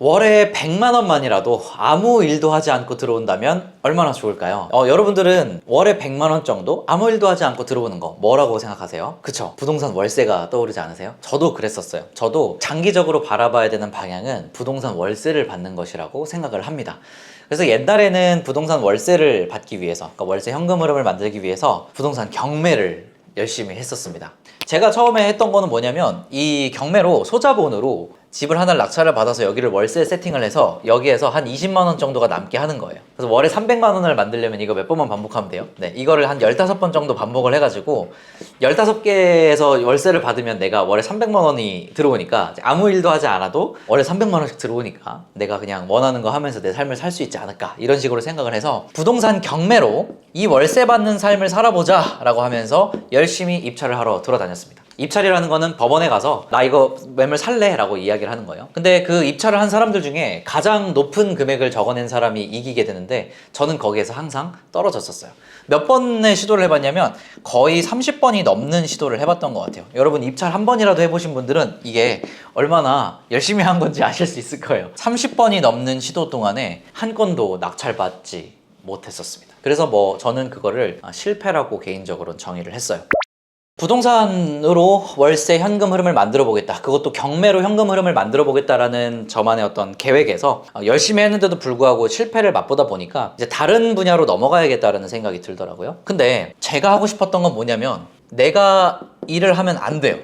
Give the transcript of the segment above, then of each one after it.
월에 100만 원만이라도 아무 일도 하지 않고 들어온다면 얼마나 좋을까요? 여러분들은 월에 100만 원 정도 아무 일도 하지 않고 들어오는 거 뭐라고 생각하세요? 그쵸? 부동산 월세가 떠오르지 않으세요? 저도 그랬었어요. 저도 장기적으로 바라봐야 되는 방향은 부동산 월세를 받는 것이라고 생각을 합니다. 그래서 옛날에는 부동산 월세를 받기 위해서, 그러니까 월세 현금 흐름을 만들기 위해서 부동산 경매를 열심히 했었습니다. 제가 처음에 했던 거는 뭐냐면 이 경매로 소자본으로 집을 하나를 낙찰을 받아서 여기를 월세 세팅을 해서 여기에서 한 20만 원 정도가 남게 하는 거예요. 그래서 월에 300만 원을 만들려면 이거 몇 번만 반복하면 돼요. 네, 이거를 한 15번 정도 반복을 해가지고 15개에서 월세를 받으면 내가 월에 300만 원이 들어오니까 아무 일도 하지 않아도 월에 300만 원씩 들어오니까 내가 그냥 원하는 거 하면서 내 삶을 살 수 있지 않을까, 이런 식으로 생각을 해서 부동산 경매로 이 월세 받는 삶을 살아보자 라고 하면서 열심히 입찰을 하러 돌아다녔습니다. 입찰이라는 거는 법원에 가서 나 이거 매물 살래? 라고 이야기를 하는 거예요. 근데 그 입찰을 한 사람들 중에 가장 높은 금액을 적어낸 사람이 이기게 되는데 저는 거기에서 항상 떨어졌었어요. 몇 번의 시도를 해봤냐면 거의 30번이 넘는 시도를 해봤던 것 같아요. 여러분 입찰 한 번이라도 해보신 분들은 이게 얼마나 열심히 한 건지 아실 수 있을 거예요. 30번이 넘는 시도 동안에 한 건도 낙찰받지 못했었습니다. 그래서 저는 그거를 실패라고 개인적으로는 정의를 했어요. 부동산으로 월세 현금 흐름을 만들어 보겠다, 그것도 경매로 현금 흐름을 만들어 보겠다라는 저만의 어떤 계획에서 열심히 했는데도 불구하고 실패를 맛보다 보니까 이제 다른 분야로 넘어가야겠다라는 생각이 들더라고요. 근데 제가 하고 싶었던 건 뭐냐면 내가 일을 하면 안 돼요.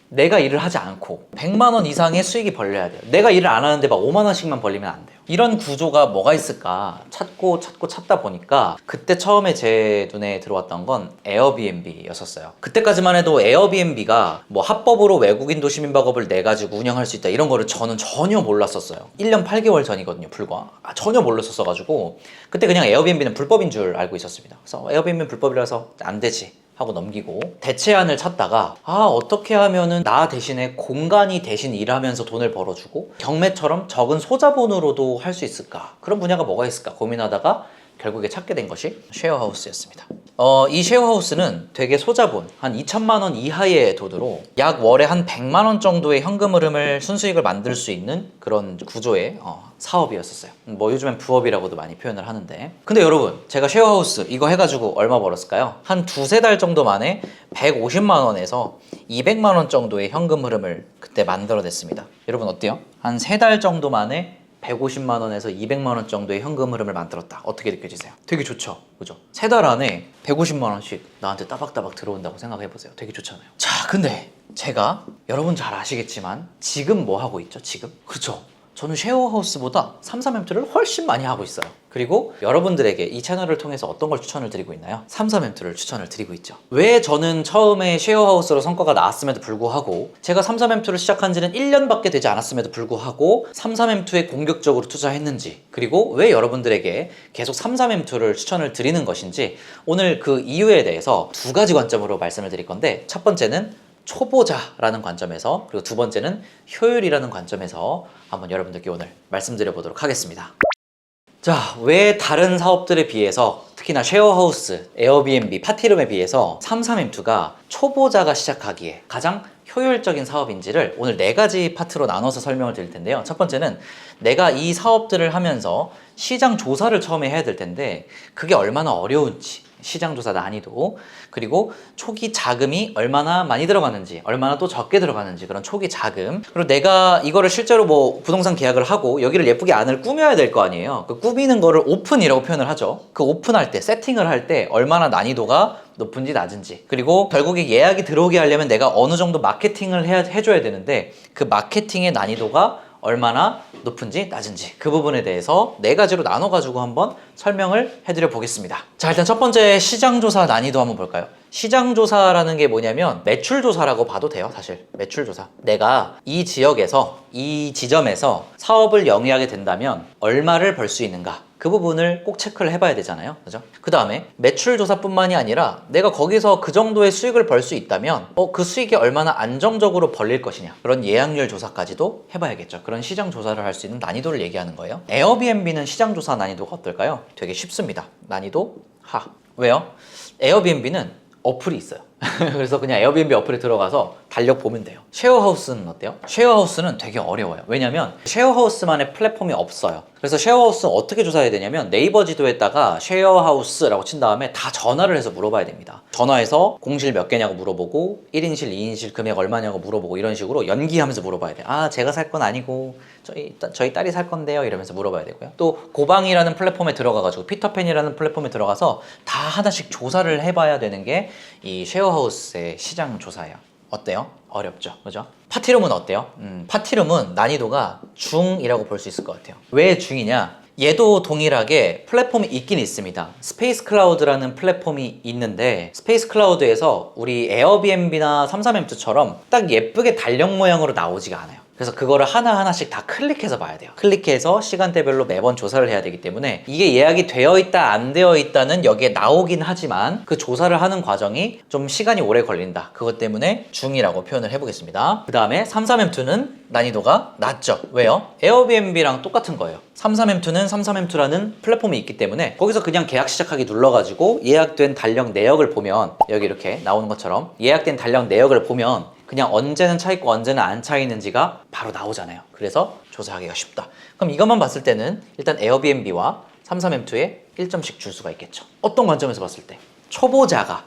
내가 일을 하지 않고 100만 원 이상의 수익이 벌려야 돼요. 내가 일을 안 하는데 막 5만 원씩만 벌리면 안 돼요. 이런 구조가 뭐가 있을까 찾다 보니까 그때 처음에 제 눈에 들어왔던 건 에어비앤비였었어요. 그때까지만 해도 에어비앤비가 합법으로 외국인 도시민박업을 내가지고 운영할 수 있다 이런 거를 저는 전혀 몰랐었어요. 1년 8개월 전이거든요, 불과. 전혀 몰랐었어가지고 그때 그냥 에어비앤비는 불법인 줄 알고 있었습니다. 그래서 에어비앤비는 불법이라서 안 되지 하고 넘기고 대체안을 찾다가 어떻게 하면은 나 대신에 공간이 대신 일하면서 돈을 벌어주고 경매처럼 적은 소자본으로도 할 수 있을까, 그런 분야가 뭐가 있을까 고민하다가 결국에 찾게 된 것이 쉐어하우스였습니다. 이 쉐어하우스는 되게 소자본 한 2천만 원 이하의 돈으로 약 월에 한 100만 원 정도의 현금 흐름을 순수익을 만들 수 있는 그런 구조의 사업이었었어요. 요즘엔 부업이라고도 많이 표현을 하는데, 근데 여러분 제가 쉐어하우스 이거 해가지고 얼마 벌었을까요? 한 두세 달 정도 만에 150만 원에서 200만 원 정도의 현금 흐름을 그때 만들어냈습니다. 여러분 어때요? 한 세 달 정도 만에 150만 원에서 200만 원 정도의 현금 흐름을 만들었다. 어떻게 느껴지세요? 되게 좋죠? 그죠? 세 달 안에 150만 원씩 나한테 따박따박 들어온다고 생각해보세요. 되게 좋잖아요. 자, 근데 제가 여러분 잘 아시겠지만 지금 뭐 하고 있죠? 지금? 그렇죠? 저는 쉐어하우스보다 삼삼엠투를 훨씬 많이 하고 있어요. 그리고 여러분들에게 이 채널을 통해서 어떤 걸 추천을 드리고 있나요? 삼삼엠투를 추천을 드리고 있죠. 왜 저는 처음에 쉐어하우스로 성과가 나왔음에도 불구하고, 제가 삼삼엠투를 시작한 지는 1년밖에 되지 않았음에도 불구하고 삼삼엠투에 공격적으로 투자했는지, 그리고 왜 여러분들에게 계속 삼삼엠투를 추천을 드리는 것인지, 오늘 그 이유에 대해서 두 가지 관점으로 말씀을 드릴 건데, 첫 번째는 초보자라는 관점에서, 그리고 두 번째는 효율이라는 관점에서 한번 여러분들께 오늘 말씀드려 보도록 하겠습니다. 자, 왜 다른 사업들에 비해서, 특히나 쉐어하우스, 에어비앤비, 파티룸에 비해서 삼삼엠투가 초보자가 시작하기에 가장 효율적인 사업인지를 오늘 4가지 파트로 나눠서 설명을 드릴 텐데요. 첫 번째는 내가 이 사업들을 하면서 시장 조사를 처음에 해야 될 텐데 그게 얼마나 어려운지, 시장조사 난이도, 그리고 초기 자금이 얼마나 많이 들어가는지, 얼마나 또 적게 들어가는지, 그런 초기 자금, 그리고 내가 이거를 실제로 부동산 계약을 하고 여기를 예쁘게 안을 꾸며야 될 거 아니에요. 그 꾸미는 거를 오픈이라고 표현을 하죠. 그 오픈할 때, 세팅을 할 때 얼마나 난이도가 높은지 낮은지, 그리고 결국에 예약이 들어오게 하려면 내가 어느 정도 마케팅을 해줘야 되는데 그 마케팅의 난이도가 얼마나 높은지 낮은지, 그 부분에 대해서 4가지로 나눠가지고 한번 설명을 해드려 보겠습니다. 자, 일단 첫 번째 시장조사 난이도 한번 볼까요? 시장조사라는 게 뭐냐면 매출조사라고 봐도 돼요. 사실 매출조사, 내가 이 지역에서, 이 지점에서 사업을 영위하게 된다면 얼마를 벌 수 있는가, 그 부분을 꼭 체크를 해봐야 되잖아요. 그죠? 그 다음에 매출 조사뿐만이 아니라 내가 거기서 그 정도의 수익을 벌 수 있다면 그 수익이 얼마나 안정적으로 벌릴 것이냐, 그런 예약률 조사까지도 해봐야겠죠. 그런 시장 조사를 할 수 있는 난이도를 얘기하는 거예요. 에어비앤비는 시장 조사 난이도가 어떨까요? 되게 쉽습니다. 난이도 하. 왜요? 에어비앤비는 어플이 있어요. 그래서 그냥 에어비앤비 어플에 들어가서 달력 보면 돼요. 쉐어하우스는 어때요? 쉐어하우스는 되게 어려워요. 왜냐면 쉐어하우스만의 플랫폼이 없어요. 그래서 쉐어하우스 어떻게 조사해야 되냐면 네이버 지도에다가 쉐어하우스라고 친 다음에 다 전화를 해서 물어봐야 됩니다. 전화해서 공실 몇 개냐고 물어보고 1인실, 2인실 금액 얼마냐고 물어보고 이런 식으로 연기하면서 물어봐야 돼요. 아, 제가 살 건 아니고 저희 딸이 살 건데요 이러면서 물어봐야 되고요. 또 고방이라는 플랫폼에 들어가가지고 피터팬이라는 플랫폼에 들어가서 다 하나씩 조사를 해봐야 되는 게 이 쉐어하우스의 시장 조사예요. 어때요? 어렵죠, 그죠? 파티룸은 어때요? 파티룸은 난이도가 중이라고 볼 수 있을 것 같아요. 왜 중이냐? 얘도 동일하게 플랫폼이 있긴 있습니다. 스페이스 클라우드라는 플랫폼이 있는데 스페이스 클라우드에서 우리 에어비앤비나 33M2처럼 딱 예쁘게 달력 모양으로 나오지가 않아요. 그래서 그거를 하나하나씩 다 클릭해서 봐야 돼요. 클릭해서 시간대별로 매번 조사를 해야 되기 때문에 이게 예약이 되어 있다 안 되어 있다는 여기에 나오긴 하지만 그 조사를 하는 과정이 좀 시간이 오래 걸린다. 그것 때문에 중이라고 표현을 해보겠습니다. 그 다음에 33M2는 난이도가 낮죠. 왜요? 에어비앤비랑 똑같은 거예요. 33M2는 33M2라는 플랫폼이 있기 때문에 거기서 그냥 계약 시작하기 눌러가지고 예약된 달력 내역을 보면 여기 이렇게 나오는 것처럼 예약된 달력 내역을 보면 그냥 언제는 차 있고 언제는 안 차 있는지가 바로 나오잖아요. 그래서 조사하기가 쉽다. 그럼 이것만 봤을 때는 일단 에어비앤비와 33M2에 1점씩 줄 수가 있겠죠. 어떤 관점에서 봤을 때? 초보자가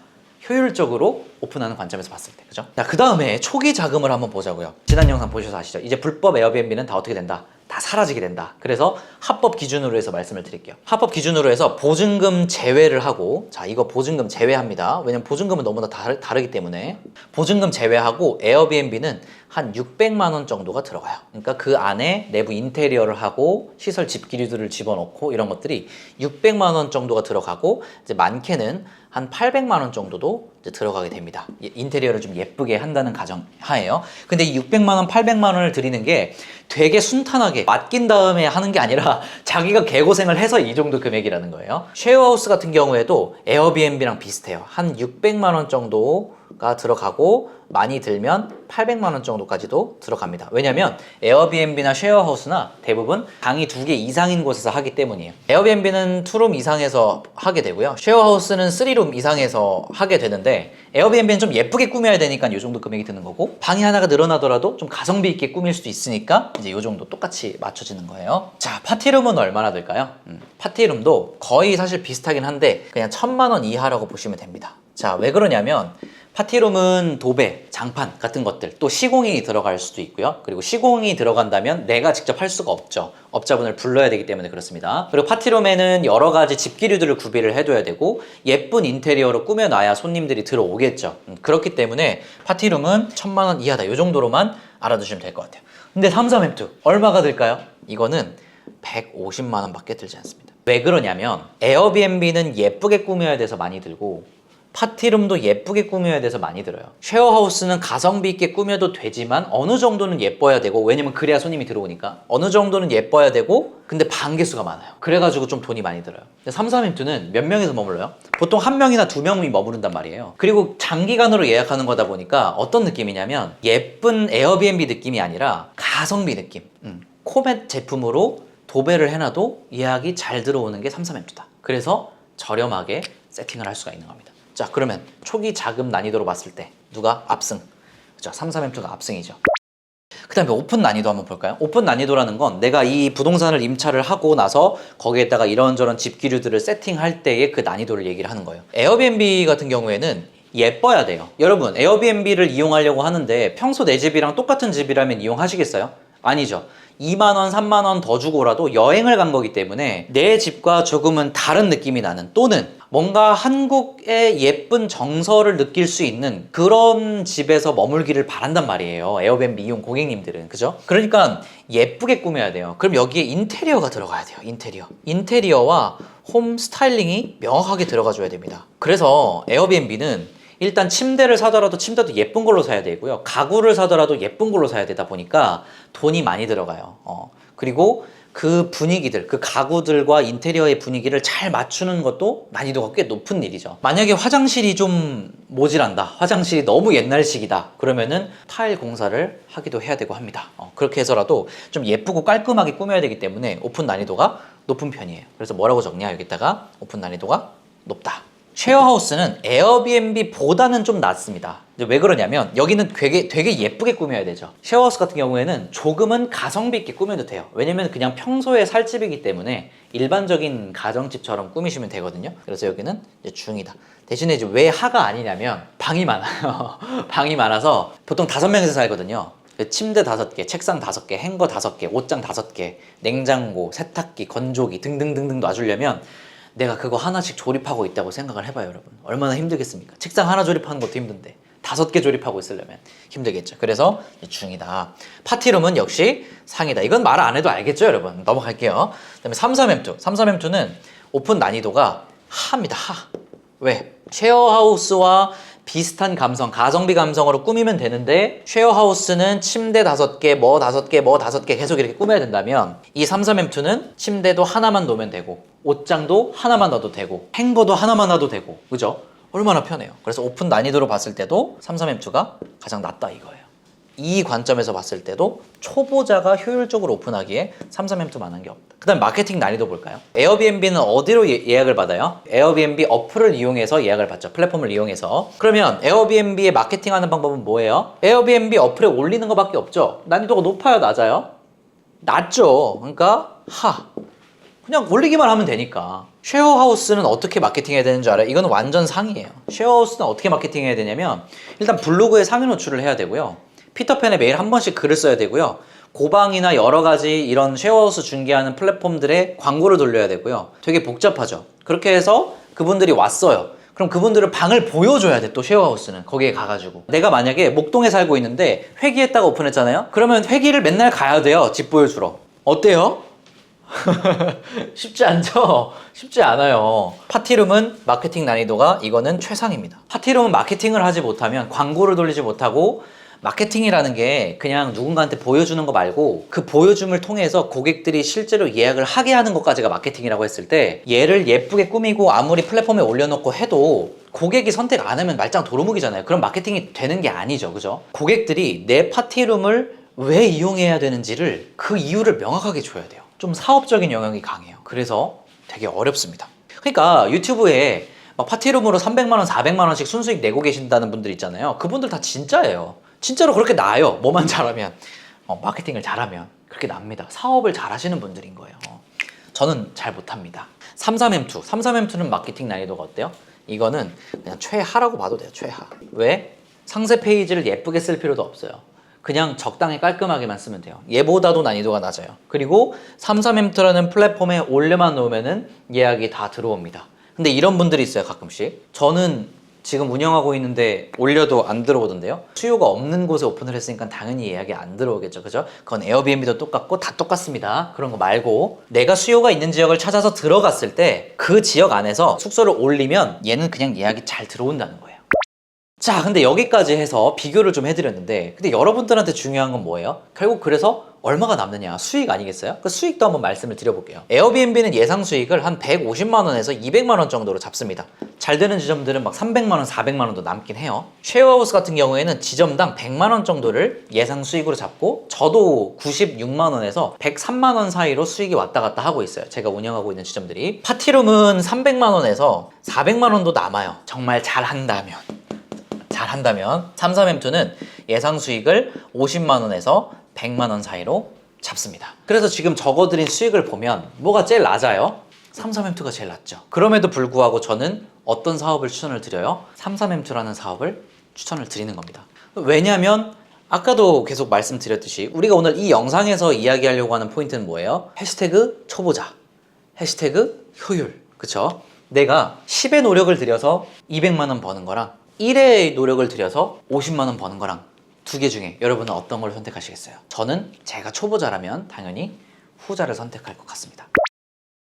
효율적으로 오픈하는 관점에서 봤을 때, 그죠? 자, 그 다음에 초기 자금을 한번 보자고요. 지난 영상 보셔서 아시죠? 이제 불법 에어비앤비는 다 어떻게 된다? 다 사라지게 된다. 그래서 합법 기준으로 해서 말씀을 드릴게요. 합법 기준으로 해서 보증금 제외를 하고, 자, 이거 보증금 제외합니다. 왜냐면 보증금은 너무나 다르기 때문에 보증금 제외하고 에어비앤비는 한 600만 원 정도가 들어가요. 그러니까 그 안에 내부 인테리어를 하고 시설 집기류들을 집어넣고 이런 것들이 600만 원 정도가 들어가고 이제 많게는 한 800만 원 정도도 이제 들어가게 됩니다. 인테리어를 좀 예쁘게 한다는 가정 하에요. 근데 이 600만 원, 800만 원을 드리는 게 되게 순탄하게 맡긴 다음에 하는 게 아니라 자기가 개고생을 해서 이 정도 금액이라는 거예요. 쉐어하우스 같은 경우에도 에어비앤비랑 비슷해요. 한 600만 원 정도가 들어가고 많이 들면 800만 원 정도까지도 들어갑니다. 왜냐면 에어비앤비나 쉐어하우스나 대부분 방이 2개 이상인 곳에서 하기 때문이에요. 에어비앤비는 2룸 이상에서 하게 되고요. 쉐어하우스는 3룸 이상에서 하게 되는데 에어비앤비는 좀 예쁘게 꾸며야 되니까 이 정도 금액이 드는 거고 방이 하나가 늘어나더라도 좀 가성비 있게 꾸밀 수도 있으니까 이제 이 정도 똑같이 맞춰지는 거예요. 자, 파티룸은 얼마나 들까요? 파티룸도 거의 사실 비슷하긴 한데 그냥 1000만 원 이하라고 보시면 됩니다. 자, 왜 그러냐면 파티룸은 도배, 장판 같은 것들 또 시공이 들어갈 수도 있고요. 그리고 시공이 들어간다면 내가 직접 할 수가 없죠. 업자분을 불러야 되기 때문에 그렇습니다. 그리고 파티룸에는 여러 가지 집기류들을 구비를 해둬야 되고 예쁜 인테리어로 꾸며놔야 손님들이 들어오겠죠. 그렇기 때문에 파티룸은 1000만 원 이하다. 이 정도로만 알아두시면 될 것 같아요. 근데 33M2 얼마가 들까요? 이거는 150만 원 밖에 들지 않습니다. 왜 그러냐면 에어비앤비는 예쁘게 꾸며야 돼서 많이 들고 파티룸도 예쁘게 꾸며야 돼서 많이 들어요. 쉐어하우스는 가성비 있게 꾸며도 되지만 어느 정도는 예뻐야 되고 왜냐면 그래야 손님이 들어오니까 어느 정도는 예뻐야 되고 근데 반개수가 많아요. 그래가지고 좀 돈이 많이 들어요. 33M2는 몇 명이서 머물러요? 보통 한 명이나 두 명이 머무른단 말이에요. 그리고 장기간으로 예약하는 거다 보니까 어떤 느낌이냐면 예쁜 에어비앤비 느낌이 아니라 가성비 느낌. 코멧 제품으로 도배를 해놔도 예약이 잘 들어오는 게 33M2다. 그래서 저렴하게 세팅을 할 수가 있는 겁니다. 자, 그러면 초기 자금 난이도로 봤을 때 누가 압승? 그죠? 33M2가 압승이죠. 그 다음에 오픈 난이도 한번 볼까요? 오픈 난이도라는 건 내가 이 부동산을 임차를 하고 나서 거기에다가 이런저런 집기류들을 세팅할 때의 그 난이도를 얘기를 하는 거예요. 에어비앤비 같은 경우에는 예뻐야 돼요. 여러분, 에어비앤비를 이용하려고 하는데 평소 내 집이랑 똑같은 집이라면 이용하시겠어요? 아니죠. 2만 원, 3만 원 더 주고라도 여행을 간 거기 때문에 내 집과 조금은 다른 느낌이 나는 또는 뭔가 한국의 예쁜 정서를 느낄 수 있는 그런 집에서 머물기를 바란단 말이에요. 에어비앤비 이용 고객님들은. 그죠? 그러니까 예쁘게 꾸며야 돼요. 그럼 여기에 인테리어가 들어가야 돼요. 인테리어와 홈 스타일링이 명확하게 들어가줘야 됩니다. 그래서 에어비앤비는 일단 침대를 사더라도 침대도 예쁜 걸로 사야 되고요. 가구를 사더라도 예쁜 걸로 사야 되다 보니까 돈이 많이 들어가요. 그리고 그 분위기들, 그 가구들과 인테리어의 분위기를 잘 맞추는 것도 난이도가 꽤 높은 일이죠. 만약에 화장실이 좀 모질한다, 화장실이 너무 옛날식이다, 그러면은 타일 공사를 하기도 해야 되고 합니다. 그렇게 해서라도 좀 예쁘고 깔끔하게 꾸며야 되기 때문에 오픈 난이도가 높은 편이에요. 그래서 뭐라고 적냐, 여기다가 오픈 난이도가 높다. 쉐어하우스는 에어비앤비보다는 좀 낫습니다. 왜 그러냐면 여기는 되게 예쁘게 꾸며야 되죠. 쉐어하우스 같은 경우에는 조금은 가성비 있게 꾸며도 돼요. 왜냐면 그냥 평소에 살 집이기 때문에 일반적인 가정집처럼 꾸미시면 되거든요. 그래서 여기는 이제 중이다. 대신에 이제 왜 하가 아니냐면 방이 많아요. 방이 많아서 보통 5명이서 살거든요. 침대 5개, 책상 5개, 행거 5개, 옷장 5개, 냉장고, 세탁기, 건조기 등등등등 놔주려면 내가 그거 하나씩 조립하고 있다고 생각을 해봐요, 여러분. 얼마나 힘들겠습니까? 책상 하나 조립하는 것도 힘든데 5개 조립하고 있으려면 힘들겠죠. 그래서 중이다. 파티룸은 역시 상이다. 이건 말 안 해도 알겠죠, 여러분? 넘어갈게요. 그다음에 33M2는 오픈 난이도가 하입니다. 하. 왜? 쉐어하우스와 비슷한 감성, 가성비 감성으로 꾸미면 되는데 쉐어하우스는 침대 5개, 뭐 5개, 뭐 5개 계속 이렇게 꾸며야 된다면 이 33M2는 침대도 하나만 놓으면 되고 옷장도 하나만 놔도 되고 행거도 하나만 놔도 되고 그죠? 얼마나 편해요. 그래서 오픈 난이도로 봤을 때도 33M2가 가장 낫다 이거예요. 이 관점에서 봤을 때도 초보자가 효율적으로 오픈하기에 33M2만한 게 없다. 그 다음 마케팅 난이도 볼까요? 에어비앤비는 어디로 예약을 받아요? 에어비앤비 어플을 이용해서 예약을 받죠. 플랫폼을 이용해서. 그러면 에어비앤비에 마케팅하는 방법은 뭐예요? 에어비앤비 어플에 올리는 것밖에 없죠. 난이도가 높아요, 낮아요? 낮죠. 그러니까 그냥 올리기만 하면 되니까. 쉐어하우스는 어떻게 마케팅해야 되는 줄 알아요? 이거는 완전 상이에요. 쉐어하우스는 어떻게 마케팅해야 되냐면 일단 블로그에 상위 노출을 해야 되고요. 피터팬에 매일 한 번씩 글을 써야 되고요. 고방이나 여러 가지 이런 쉐어하우스 중개하는 플랫폼들에 광고를 돌려야 되고요. 되게 복잡하죠. 그렇게 해서 그분들이 왔어요. 그럼 그분들은 방을 보여줘야 돼, 또 쉐어하우스는. 거기에 가가지고. 내가 만약에 목동에 살고 있는데 회기에다가 오픈했잖아요? 그러면 회기를 맨날 가야 돼요, 집 보여주러. 어때요? 쉽지 않죠? 쉽지 않아요. 파티룸은 마케팅 난이도가 이거는 최상입니다. 파티룸은 마케팅을 하지 못하면 광고를 돌리지 못하고 마케팅이라는 게 그냥 누군가한테 보여주는 거 말고 그 보여줌을 통해서 고객들이 실제로 예약을 하게 하는 것까지가 마케팅이라고 했을 때 얘를 예쁘게 꾸미고 아무리 플랫폼에 올려놓고 해도 고객이 선택 안 하면 말짱 도루묵이잖아요. 그럼 마케팅이 되는 게 아니죠. 그죠? 고객들이 내 파티룸을 왜 이용해야 되는지를 그 이유를 명확하게 줘야 돼요. 좀 사업적인 영역이 강해요. 그래서 되게 어렵습니다. 그러니까 유튜브에 막 파티룸으로 300만 원, 400만 원씩 순수익 내고 계신다는 분들 있잖아요. 그분들 다 진짜예요. 진짜로 그렇게 나요. 뭐만 잘하면. 마케팅을 잘하면 그렇게 납니다. 사업을 잘 하시는 분들인 거예요. 저는 잘 못합니다. 33M2는 마케팅 난이도가 어때요? 이거는 그냥 최하라고 봐도 돼요. 최하. 왜? 상세 페이지를 예쁘게 쓸 필요도 없어요. 그냥 적당히 깔끔하게만 쓰면 돼요. 얘보다도 난이도가 낮아요. 그리고 33M2라는 플랫폼에 올려만 놓으면은 예약이 다 들어옵니다. 근데 이런 분들이 있어요, 가끔씩. 저는 지금 운영하고 있는데 올려도 안 들어오던데요? 수요가 없는 곳에 오픈을 했으니까 당연히 예약이 안 들어오겠죠. 그죠? 그건 에어비앤비도 똑같고 다 똑같습니다. 그런 거 말고 내가 수요가 있는 지역을 찾아서 들어갔을 때 그 지역 안에서 숙소를 올리면 얘는 그냥 예약이 잘 들어온다는 거예요. 자, 근데 여기까지 해서 비교를 좀 해드렸는데 근데 여러분들한테 중요한 건 뭐예요? 결국 그래서 얼마가 남느냐? 수익 아니겠어요? 그 수익도 한번 말씀을 드려볼게요. 에어비앤비는 예상 수익을 한 150만 원에서 200만 원 정도로 잡습니다. 잘 되는 지점들은 막 300만 원, 400만 원도 남긴 해요. 쉐어하우스 같은 경우에는 지점당 100만 원 정도를 예상 수익으로 잡고 저도 96만 원에서 103만 원 사이로 수익이 왔다 갔다 하고 있어요. 제가 운영하고 있는 지점들이. 파티룸은 300만 원에서 400만 원도 남아요. 정말 잘한다면. 33M2는 예상 수익을 50만 원에서 100만 원 사이로 잡습니다. 그래서 지금 적어드린 수익을 보면 뭐가 제일 낮아요? 33M2가 제일 낮죠. 그럼에도 불구하고 저는 어떤 사업을 추천을 드려요? 33M2라는 사업을 추천을 드리는 겁니다. 왜냐하면 아까도 계속 말씀드렸듯이 우리가 오늘 이 영상에서 이야기하려고 하는 포인트는 뭐예요? 해시태그 초보자, 해시태그 효율, 그쵸? 내가 10의 노력을 들여서 200만 원 버는 거랑 1의 노력을 들여서 50만 원 버는 거랑 두 개 중에 여러분은 어떤 걸 선택하시겠어요? 저는 제가 초보자라면 당연히 후자를 선택할 것 같습니다.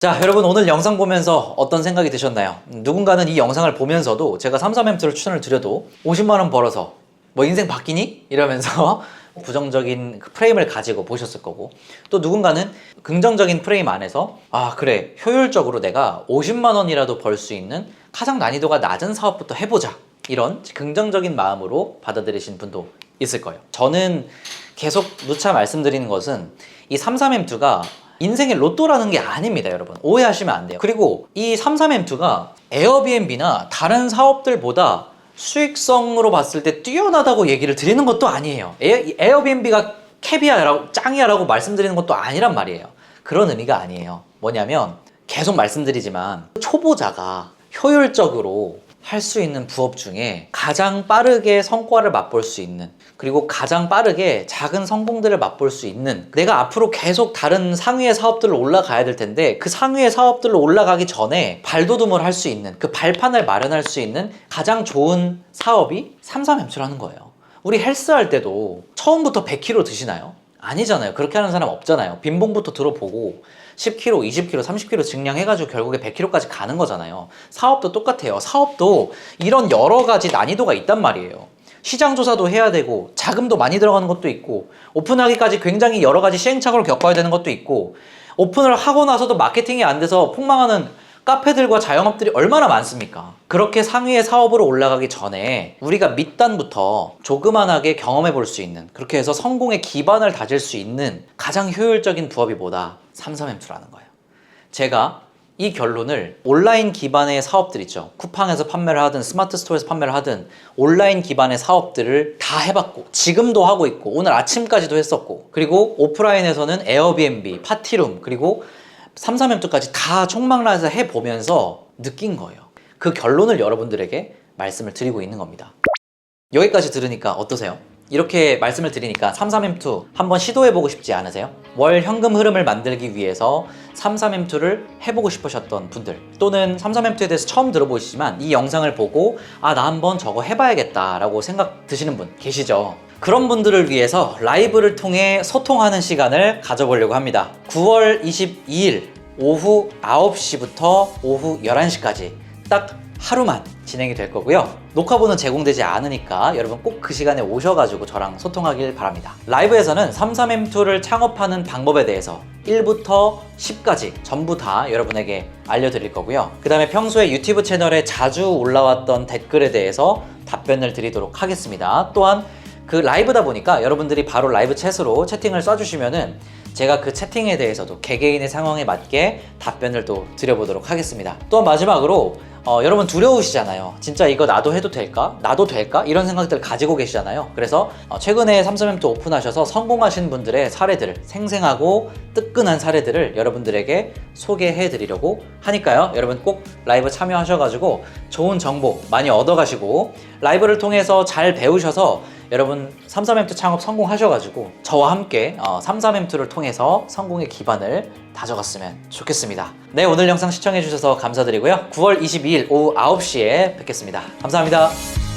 자, 여러분 오늘 영상 보면서 어떤 생각이 드셨나요? 누군가는 이 영상을 보면서도 제가 33M2를 추천을 드려도 50만 원 벌어서 뭐 인생 바뀌니? 이러면서 부정적인 프레임을 가지고 보셨을 거고 또 누군가는 긍정적인 프레임 안에서 아 그래 효율적으로 내가 50만 원이라도 벌 수 있는 가장 난이도가 낮은 사업부터 해보자 이런 긍정적인 마음으로 받아들이신 분도 있을 거예요. 저는 계속 누차 말씀드리는 것은 이 33M2가 인생의 로또라는 게 아닙니다, 여러분. 오해하시면 안 돼요. 그리고 이 33M2가 에어비앤비나 다른 사업들보다 수익성으로 봤을 때 뛰어나다고 얘기를 드리는 것도 아니에요. 에어비앤비가 캡이야라고 짱이야라고 말씀드리는 것도 아니란 말이에요. 그런 의미가 아니에요. 뭐냐면 계속 말씀드리지만 초보자가 효율적으로 할 수 있는 부업 중에 가장 빠르게 성과를 맛볼 수 있는, 그리고 가장 빠르게 작은 성공들을 맛볼 수 있는, 내가 앞으로 계속 다른 상위의 사업들로 올라가야 될 텐데 그 상위의 사업들로 올라가기 전에 발돋움을 할 수 있는, 그 발판을 마련할 수 있는 가장 좋은 사업이 33M2라는 거예요. 우리 헬스 할 때도 처음부터 100kg 드시나요? 아니잖아요. 그렇게 하는 사람 없잖아요. 빈봉부터 들어보고 10kg, 20kg, 30kg 증량해가지고 결국에 100kg까지 가는 거잖아요. 사업도 똑같아요. 사업도 이런 여러 가지 난이도가 있단 말이에요. 시장 조사도 해야 되고 자금도 많이 들어가는 것도 있고 오픈하기까지 굉장히 여러 가지 시행착오를 겪어야 되는 것도 있고, 오픈을 하고 나서도 마케팅이 안 돼서 폭망하는 카페들과 자영업들이 얼마나 많습니까? 그렇게 상위의 사업으로 올라가기 전에 우리가 밑단부터 조그만하게 경험해 볼 수 있는, 그렇게 해서 성공의 기반을 다질 수 있는 가장 효율적인 부업이 뭐다? 33M2라는 거예요. 제가 이 결론을 온라인 기반의 사업들 있죠. 쿠팡에서 판매를 하든 스마트 스토어에서 판매를 하든 온라인 기반의 사업들을 다 해봤고 지금도 하고 있고 오늘 아침까지도 했었고, 그리고 오프라인에서는 에어비앤비, 파티룸, 그리고 33M2까지 다 총망라해서 해보면서 느낀 거예요. 그 결론을 여러분들에게 말씀을 드리고 있는 겁니다. 여기까지 들으니까 어떠세요? 이렇게 말씀을 드리니까 33M2 한번 시도해보고 싶지 않으세요? 월 현금 흐름을 만들기 위해서 33M2를 해보고 싶으셨던 분들, 또는 33M2에 대해서 처음 들어보시지만 이 영상을 보고 나 한번 저거 해봐야겠다 라고 생각 드시는 분 계시죠? 그런 분들을 위해서 라이브를 통해 소통하는 시간을 가져보려고 합니다. 9월 22일 오후 9시부터 오후 11시까지 딱 하루만 진행이 될 거고요. 녹화본은 제공되지 않으니까 여러분 꼭 그 시간에 오셔가지고 저랑 소통하길 바랍니다. 라이브에서는 33M2를 창업하는 방법에 대해서 1부터 10까지 전부 다 여러분에게 알려드릴 거고요. 그 다음에 평소에 유튜브 채널에 자주 올라왔던 댓글에 대해서 답변을 드리도록 하겠습니다. 또한 그 라이브다 보니까 여러분들이 바로 라이브 챗으로 채팅을 써주시면은 제가 그 채팅에 대해서도 개개인의 상황에 맞게 답변을 또 드려보도록 하겠습니다. 또한 마지막으로 여러분 두려우시잖아요. 진짜 이거 나도 해도 될까? 나도 될까? 이런 생각들 가지고 계시잖아요. 그래서 최근에 33M2 오픈하셔서 성공하신 분들의 사례들, 생생하고 뜨끈한 사례들을 여러분들에게 소개해 드리려고 하니까요. 여러분 꼭 라이브 참여하셔가지고 좋은 정보 많이 얻어가시고 라이브를 통해서 잘 배우셔서 여러분 33M2 창업 성공하셔가지고 저와 함께 33M2를 통해서 성공의 기반을 다져갔으면 좋겠습니다. 네, 오늘 영상 시청해주셔서 감사드리고요. 9월 22일 오후 9시에 뵙겠습니다. 감사합니다.